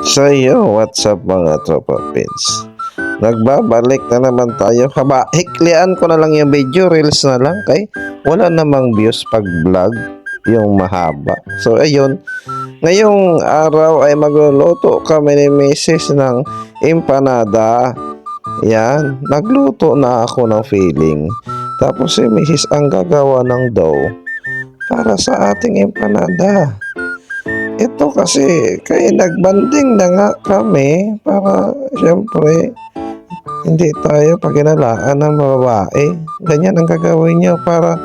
So what's up mga tropa pins? Nagbabalik na naman tayo. Hiklian ko na lang yung video, reels na lang kay wala namang views pag vlog yung mahaba. So ayun, ngayong araw ay magluluto kami ni Mrs. ng empanada. Yan, nagluto na ako ng feeling. Tapos si Mrs. ang gagawa ng dough para sa ating empanada. Ito kasi kaya nagbanding na nga kami para syempre hindi tayo paginalaan ng babae. Ganyan ang gagawin niya para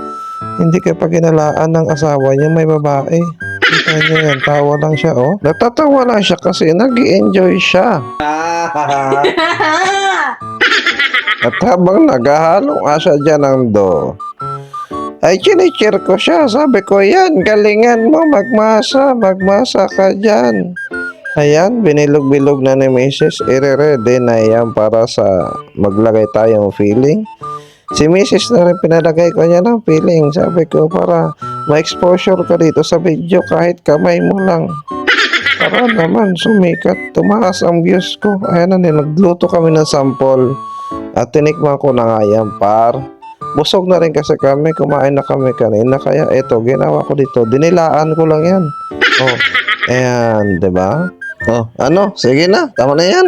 hindi ka paginalaan ng asawa niya may babae. Kita niyo yan, tawa lang siya oh. Natatawa lang siya kasi nag-enjoy siya. At habang naghahalo nga siya dyan ng dough, ay chinichir ko siya. Sabi ko, yan, galingan mo, magmasa ka dyan. Ayan, binilog-bilog na ni Mrs. Ire-ready na yan para sa maglagay tayong filling. Si Mrs. na rin pinalagay ko niya ng filling. Sabi ko, para ma-exposure ka dito sa video kahit kamay mo lang. Para naman sumikat, tumaas ang views ko. Ayan na, nagluto kami ng sample. At tinikman ko na nga yan, par. Busog na rin kasi kami, kumain na kami kanina. Kaya eto, ginawa ko dito. Dinilaan ko lang yan. Oh, ayan, diba? Oh, ano? Sige na, tama na yan.